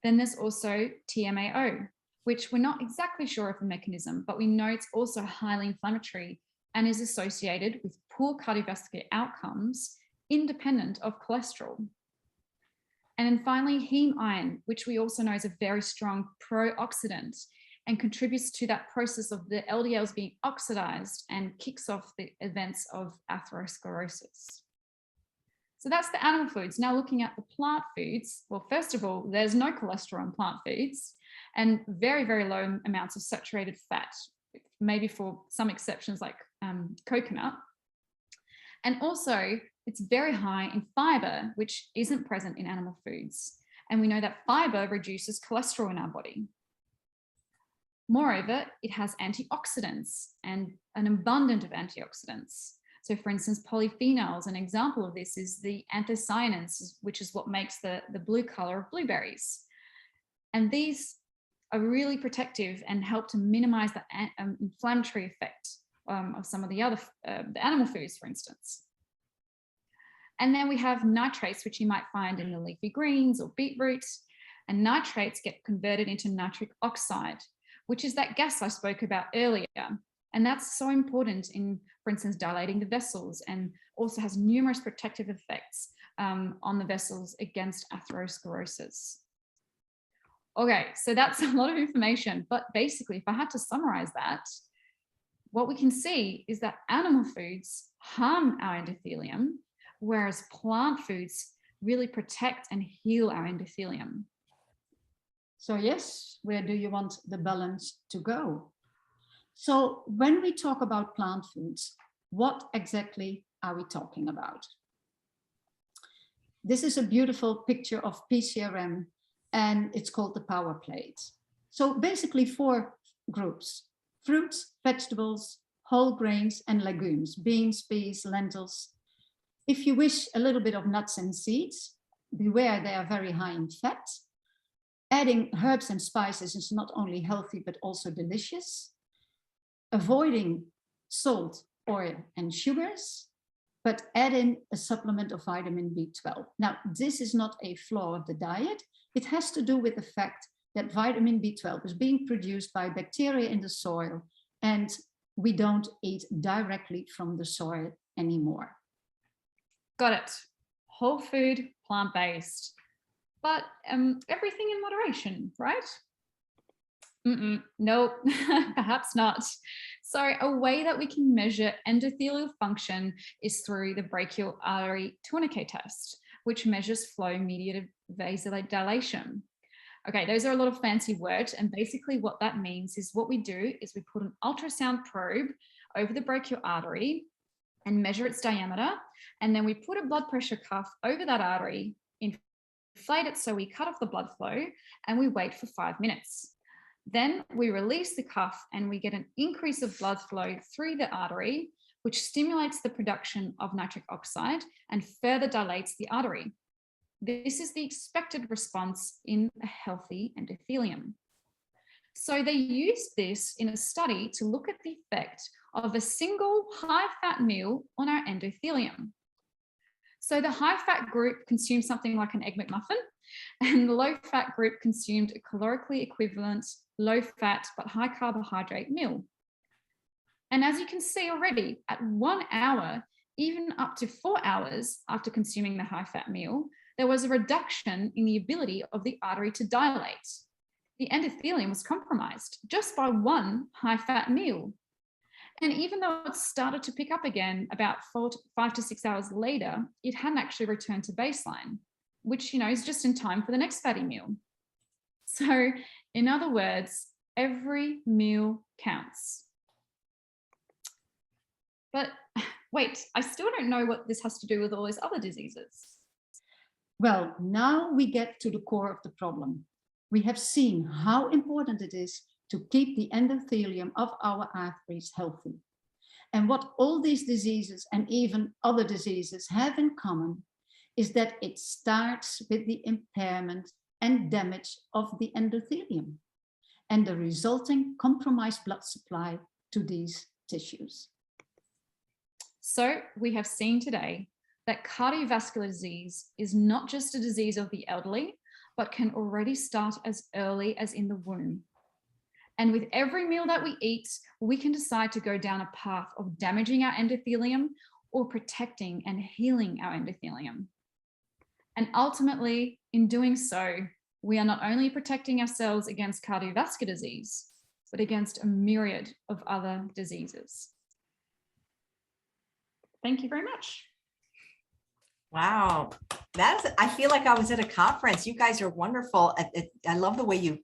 Then there's also TMAO, which we're not exactly sure of the mechanism, but we know it's also highly inflammatory and is associated with poor cardiovascular outcomes independent of cholesterol. And then finally, heme iron, which we also know is a very strong pro-oxidant and contributes to that process of the LDLs being oxidized and kicks off the events of atherosclerosis. So that's the animal foods. Now looking at the plant foods, well, first of all, there's no cholesterol in plant foods and very, very low amounts of saturated fat, maybe for some exceptions like coconut. And also it's very high in fiber, which isn't present in animal foods. And we know that fiber reduces cholesterol in our body. Moreover, it has antioxidants and an abundance of antioxidants. So for instance, polyphenols, an example of this is the anthocyanins, which is what makes the blue color of blueberries. And these are really protective and help to minimize the inflammatory effect of some of the other the animal foods, for instance. And then we have nitrates, which you might find in the leafy greens or beetroot. And nitrates get converted into nitric oxide, which is that gas I spoke about earlier. And that's so important in, for instance, dilating the vessels, and also has numerous protective effects on the vessels against atherosclerosis. Okay, so that's a lot of information, but basically, if I had to summarize that, what we can see is that animal foods harm our endothelium, whereas plant foods really protect and heal our endothelium. So yes, where do you want the balance to go? So when we talk about plant foods, what exactly are we talking about? This is a beautiful picture of PCRM, and it's called the power plate. So basically 4 groups: fruits, vegetables, whole grains, and legumes, beans, peas, lentils. If you wish a little bit of nuts and seeds, beware, they are very high in fat. Adding herbs and spices is not only healthy, but also delicious. Avoiding salt, oil, and sugars, but add in a supplement of vitamin B12. Now, this is not a flaw of the diet. It has to do with the fact that vitamin B12 is being produced by bacteria in the soil, and we don't eat directly from the soil anymore. Got it. Whole food, plant-based, but everything in moderation, right? No, perhaps not. So a way that we can measure endothelial function is through the brachial artery tourniquet test, which measures flow-mediated vasodilation. Okay, those are a lot of fancy words, and basically what that means is what we do is we put an ultrasound probe over the brachial artery and measure its diameter, and then we put a blood pressure cuff over that artery, inflate it so we cut off the blood flow, and we wait for 5 minutes. Then we release the cuff and we get an increase of blood flow through the artery, which stimulates the production of nitric oxide and further dilates the artery. This is the expected response in a healthy endothelium. So they used this in a study to look at the effect of a single high-fat meal on our endothelium. So the high-fat group consumed something like an Egg McMuffin, and the low-fat group consumed a calorically equivalent, low-fat but high-carbohydrate meal. And as you can see already, at 1 hour, even up to 4 hours after consuming the high-fat meal, there was a reduction in the ability of the artery to dilate. The endothelium was compromised just by one high-fat meal. And even though it started to pick up again about 5 to 6 hours later, it hadn't actually returned to baseline, which, is just in time for the next fatty meal. So in other words, every meal counts. But wait, I still don't know what this has to do with all those other diseases. Well, now we get to the core of the problem. We have seen how important it is to keep the endothelium of our arteries healthy. And what all these diseases and even other diseases have in common is that it starts with the impairment and damage of the endothelium and the resulting compromised blood supply to these tissues. So we have seen today that cardiovascular disease is not just a disease of the elderly, but can already start as early as in the womb. And with every meal that we eat, we can decide to go down a path of damaging our endothelium or protecting and healing our endothelium. And ultimately, in doing so, we are not only protecting ourselves against cardiovascular disease, but against a myriad of other diseases. Thank you very much. Wow, I feel like I was at a conference. You guys are wonderful. I love the way you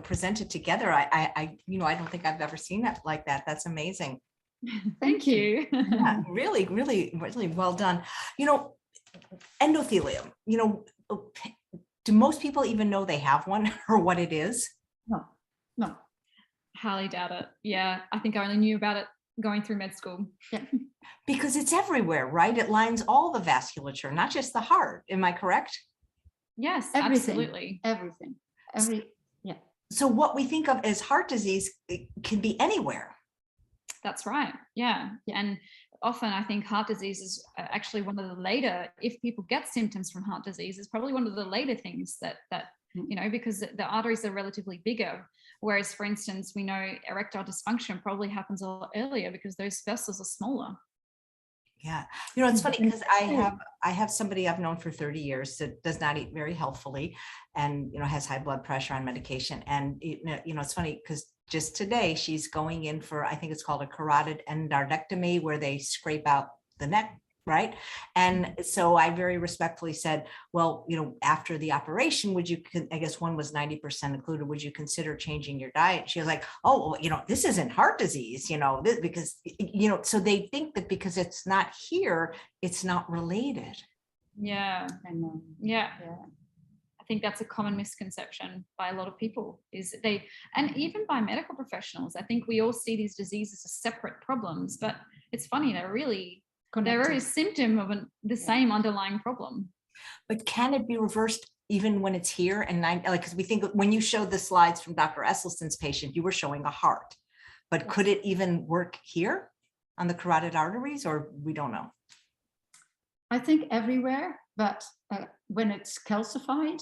present it together. I don't think I've ever seen it like that. That's amazing. Thank you. Yeah, really, really, really well done. Endothelium. Do most people even know they have one or what it is? No. Highly doubt it. Yeah, I think I only knew about it going through med school. Yeah. Because it's everywhere, right? It lines all the vasculature, not just the heart. Am I correct? Yes, Everything, absolutely. Everything. Yeah. So what we think of as heart disease, it can be anywhere. That's right. Yeah. And often I think heart disease is actually one of the later, if people get symptoms from heart disease, is probably one of the later things that because the arteries are relatively bigger. Whereas, for instance, we know erectile dysfunction probably happens a lot earlier because those vessels are smaller. Yeah. It's funny because I have somebody I've known for 30 years that does not eat very healthfully and, has high blood pressure on medication. And, it's funny because just today she's going in for, I think it's called a carotid endarterectomy, where they scrape out the neck. Right. And so I very respectfully said, well, after the operation, I guess one was 90% included. Would you consider changing your diet? She was like, oh, well, this isn't heart disease, because, so they think that because it's not here, it's not related. Yeah. I know. Yeah. I think that's a common misconception by a lot of people and even by medical professionals. I think we all see these diseases as separate problems, but it's funny, they're a symptom of the same underlying problem. But can it be reversed even when it's here? And because we think when you showed the slides from Dr. Esselstyn's patient, you were showing a heart, but could it even work here on the carotid arteries, or we don't know? I think everywhere, but when it's calcified,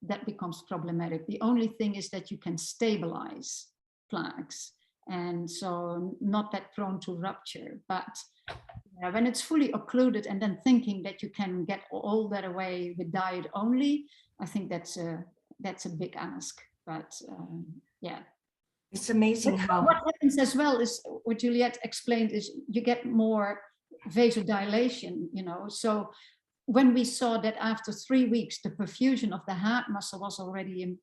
that becomes problematic. The only thing is that you can stabilize plaques, and so not that prone to rupture, but when it's fully occluded and then thinking that you can get all that away with diet only, I think that's a big ask. But it's amazing how what happens as well is what Juliette explained is you get more vasodilation. So when we saw that after 3 weeks the perfusion of the heart muscle was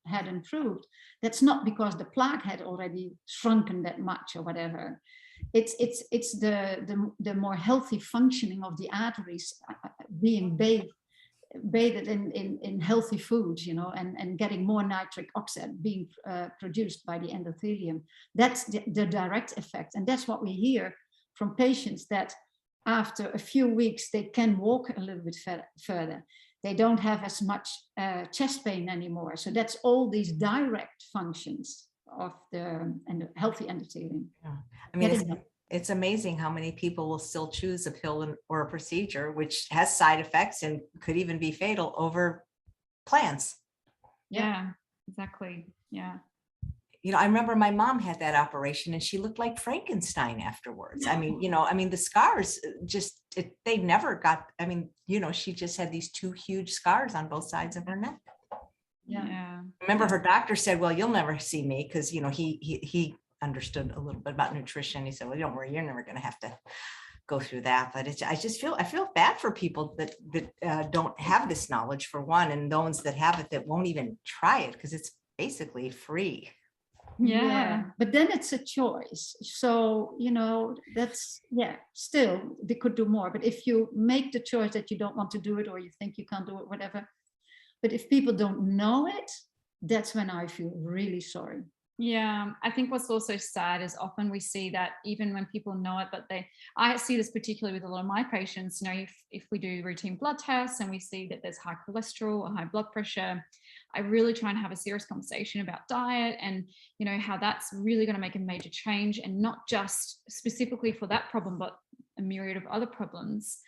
had improved, that's not because the plaque had already shrunken that much or whatever. It's the more healthy functioning of the arteries being bathed bathed in healthy foods, you know, and getting more nitric oxide being produced by the endothelium. That's the direct effect. And that's what we hear from patients, that after a few weeks, they can walk a little bit further. They don't have as much chest pain anymore. So that's all these direct functions of the healthy endothelium. Yeah. I mean, it's amazing how many people will still choose a pill or a procedure, which has side effects and could even be fatal, over plans. Yeah, exactly. Yeah. You know, I remember my mom had that operation and she looked like Frankenstein afterwards. I mean, you know, I mean, the scars just, they never got, I mean, you know, she just had these 2 huge scars on both sides of her neck. Yeah. Remember, her doctor said, well, you'll never see me, because, you know, he understood a little bit about nutrition. He said, well, don't worry, you're never going to have to go through that. But I feel bad for people that don't have this knowledge, for one, and those that have it that won't even try it, because it's basically free. Yeah. But then it's a choice. So, you know, that's, still they could do more. But if you make the choice that you don't want to do it, or you think you can't do it, whatever. But if people don't know it, that's when I feel really sorry. Yeah, I think what's also sad is often we see that even when people know it, but I see this particularly with a lot of my patients, you know, if we do routine blood tests and we see that there's high cholesterol or high blood pressure, I really try and have a serious conversation about diet and, you know, how that's really going to make a major change, and not just specifically for that problem, but a myriad of other problems.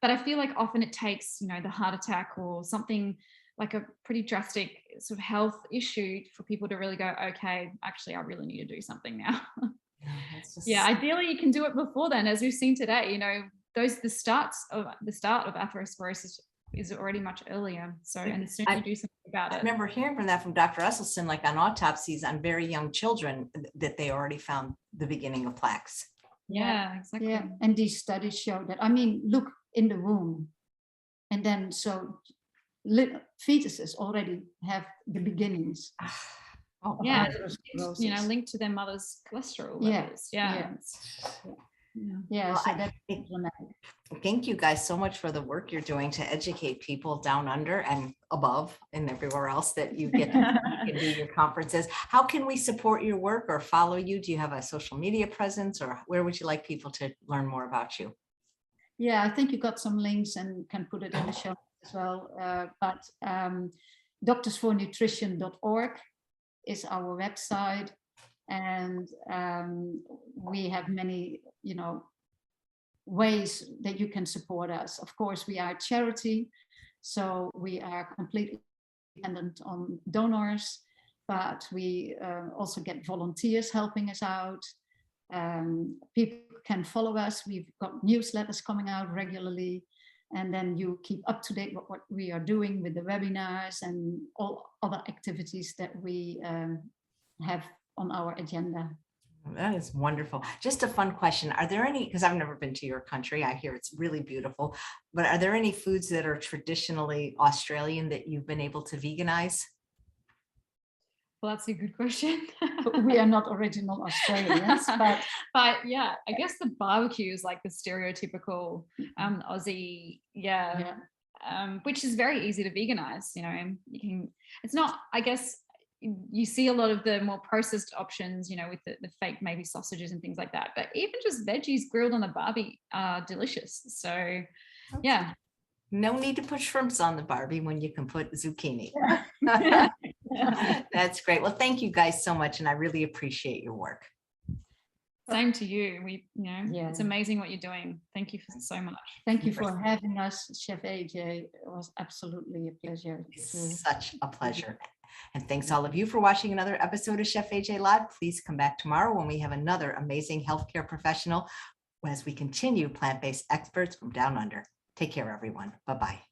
But I feel like often it takes, you know, the heart attack or something like a pretty drastic sort of health issue for people to really go, okay, actually, I really need to do something now. Yeah, ideally you can do it before then, as we've seen today. You know, the start of atherosclerosis is already much earlier. So, and as soon as you do something about it. I remember hearing from that from Dr. Esselstyn, like on autopsies on very young children, that they already found the beginning of plaques. Yeah, exactly. Yeah, and these studies show that. I mean, look in the womb, and then so fetuses already have the beginnings. Oh, yeah, you know, linked to their mother's cholesterol levels. Yeah. Well, so that's thank you guys so much for the work you're doing to educate people down under and above and everywhere else that you get to do your conferences. How can we support your work or follow you? Do you have a social media presence, or where would you like people to learn more about you? Yeah, I think you got some links and can put it in the show as well. But doctorsfornutrition.org is our website, and we have many, you know, ways that you can support us. Of course, we are a charity, so we are completely dependent on donors, but we also get volunteers helping us out. People can follow us. We've got newsletters coming out regularly, and then you keep up to date with what we are doing with the webinars and all other activities that we have on our agenda. That is wonderful. Just a fun question. Are there any, because I've never been to your country, I hear it's really beautiful, but are there any foods that are traditionally Australian that you've been able to veganize? Well, that's a good question. We are not original Australians, but yeah, I guess the barbecue is like the stereotypical Aussie, which is very easy to veganize. You know, you can. It's not. I guess you see a lot of the more processed options, you know, with the fake maybe sausages and things like that. But even just veggies grilled on the barbie are delicious. So, yeah. No need to put shrimps on the Barbie when you can put zucchini. That's great. Well, thank you guys so much, and I really appreciate your work. Same to you. It's amazing what you're doing. Thank you so much. Thank you for having us, Chef AJ. It was absolutely a pleasure. Such a pleasure. And thanks all of you for watching another episode of Chef AJ Live. Please come back tomorrow when we have another amazing healthcare professional as we continue plant-based experts from down under. Take care, everyone. Bye-bye.